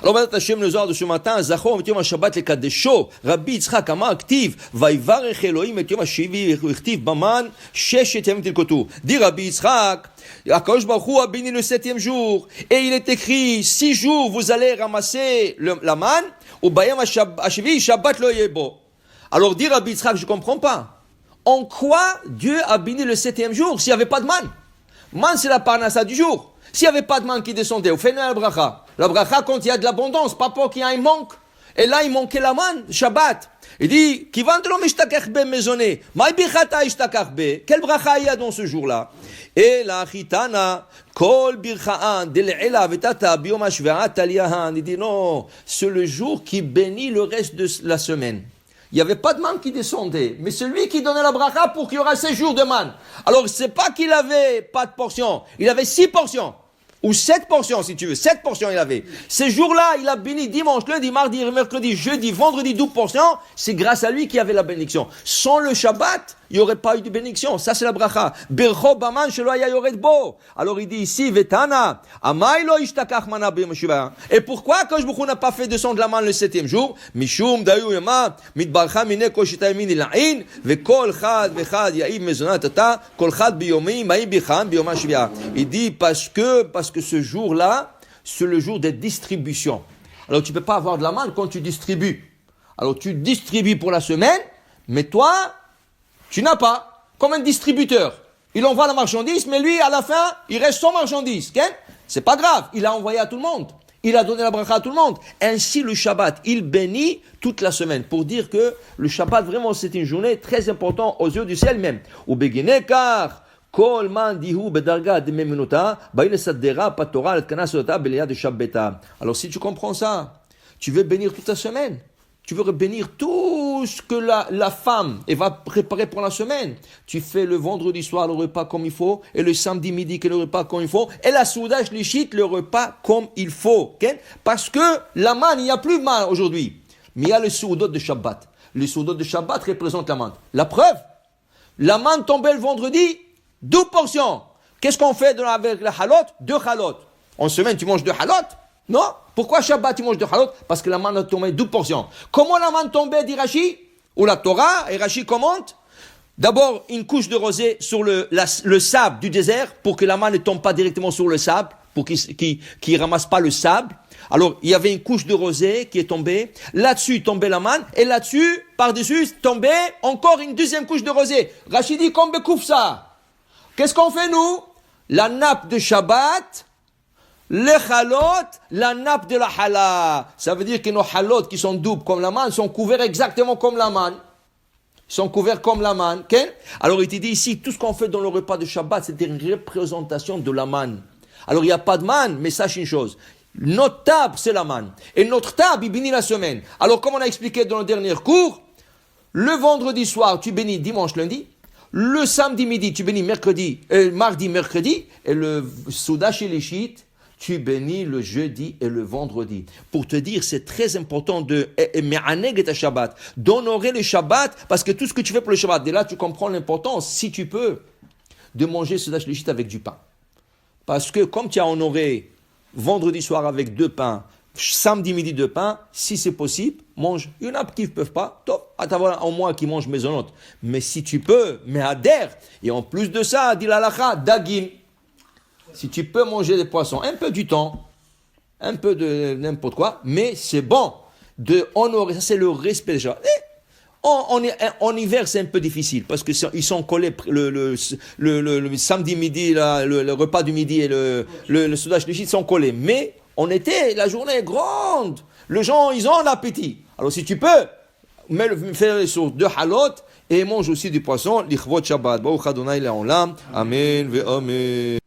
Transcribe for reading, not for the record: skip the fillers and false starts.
Alors, Badat Hashem, le soir de ce matin, Zachor, et Yom HaShabbat, le Kadesho, Rabbi Yitzchak, Amar, Aktiv, Vaivarech Elohim, et Yom HaShivi, Aktiv, Baman, Shesh, et Yom Tilkotu. Dit Rabbi Yitzchak, Akadosh Baruch Hu a béni le 7e jour, et il est écrit, 6 jours, vous allez ramasser la manne, ou Bayam HaShivi, Shabbat lo yebo. Alors, dit Rabbi Yitzchak, je comprends pas. En quoi Dieu a béni le 7e jour, s'il n'y avait pas de manne? Manne, c'est la parnassa du jour. S'il n'y avait pas de manne qui descendait, au fait la bracha. La bracha quand il y a de l'abondance, pas pour qu'il y ait un manque. Et là, il manquait la manne, Shabbat. Il dit, quelle bracha il y a dans ce jour-là? Et la chitana, kol birchaan, del'ela vetata biom hashve'at aliyahan. Il dit non, c'est le jour qui bénit le reste de la semaine. Il n'y avait pas de manne qui descendait, mais c'est lui qui donnait la bracha pour qu'il y aura 6 jours de manne. Alors, c'est pas qu'il avait pas de portion, il avait 6 portions. Ou 7 portions, si tu veux. 7 portions, il avait. Ces jours-là, il a béni dimanche, lundi, mardi, mercredi, jeudi, vendredi, 12 portions. C'est grâce à lui qu'il y avait la bénédiction. Sans le Shabbat, il n'y aurait pas eu de bénédiction. Ça, c'est la bracha. Bercho baman shelo haya yored bo. Alors, il dit ici, vetana, amay lo ishtakach mana b'yom shiva. Et pourquoi, quand je n'a pas fait descendre la manne le 7e jour? Mishum dayu yama, mitbarcha mine kol shita yamin ila'in, ve kol chad vechad ya'iv mezonat ata, kol chad biyomi, ma'i bicham b'yom shiva. Il dit parce que ce jour-là, c'est le jour des distributions. Alors, tu ne peux pas avoir de la manne quand tu distribues. Alors, tu distribues pour la semaine, mais toi, tu n'as pas. Comme un distributeur. Il envoie la marchandise, mais lui, à la fin, il reste sans marchandise. Okay? C'est pas grave. Il a envoyé à tout le monde. Il a donné la bracha à tout le monde. Ainsi, le Shabbat, il bénit toute la semaine. Pour dire que le Shabbat, vraiment, c'est une journée très importante aux yeux du ciel même. Ou beginekar. Alors si tu comprends ça, tu veux bénir toute la semaine. Tu veux bénir tout ce que la femme elle va préparer pour la semaine. Tu fais le vendredi soir le repas comme il faut, et le samedi midi le repas comme il faut, et la souda shlichit le repas comme il faut. Okay? Parce que la manne, il n'y a plus de manne aujourd'hui. Mais il y a le soudot de Shabbat. Le soudot de Shabbat représente la manne. La preuve, la manne tombait le vendredi, 12 portions. Qu'est-ce qu'on fait avec la halot? 2 halot. En semaine, tu manges 2 halot? Non. Pourquoi Shabbat, tu manges 2 halot? Parce que la manne a tombé 12 portions. Comment la manne tombait, dit Rashi? Ou la Torah, et Rashi commente. D'abord, une couche de rosée sur le sable du désert, pour que la manne ne tombe pas directement sur le sable, pour qu'il ramasse pas le sable. Alors, il y avait une couche de rosée qui est tombée. Là-dessus tombait la manne. Et là-dessus, par-dessus, tombait encore une deuxième couche de rosée. Rashi dit, comme bekouf ça. Qu'est-ce qu'on fait, nous? La nappe de Shabbat, les halot, la nappe de la hala. Ça veut dire que nos halot qui sont doubles comme la manne sont couverts exactement comme la manne. Ils sont couverts comme la manne. Okay? Alors, il te dit ici, tout ce qu'on fait dans le repas de Shabbat, c'est une représentation de la manne. Alors, il n'y a pas de manne, mais sache une chose. Notre table, c'est la manne. Et notre table, il bénit la semaine. Alors, comme on a expliqué dans le dernier cours, le vendredi soir, tu bénis dimanche, lundi. Le samedi midi, tu bénis mardi, mercredi, et le Souda Shilishit, tu bénis le jeudi et le vendredi. Pour te dire, c'est très important d'honorer le Shabbat, parce que tout ce que tu fais pour le Shabbat, dès là, tu comprends l'importance, si tu peux, de manger Souda Shilishit avec du pain. Parce que comme tu as honoré vendredi soir avec 2 pains, samedi midi 2 pains, si c'est possible, mange. Il y en a qui ne peuvent pas, top, à t'avoir au moins qui mangent maisonnote. Mais si tu peux, mais adhère. Et en plus de ça, dit l'halakha, dagim. Si tu peux manger des poissons, un peu du temps, un peu de n'importe quoi, mais c'est bon de honorer. Ça, c'est le respect déjà. En hiver, c'est un peu difficile parce qu'ils sont collés le samedi midi, le repas du midi et le soudage de shit sont collés. Mais en été, la journée est grande. Les gens, ils ont l'appétit. Alors, si tu peux, fais sur 2 halot et mange aussi du poisson. Lichvot Shabbat. Baruch Adonai Le'olam. Amen ve amen.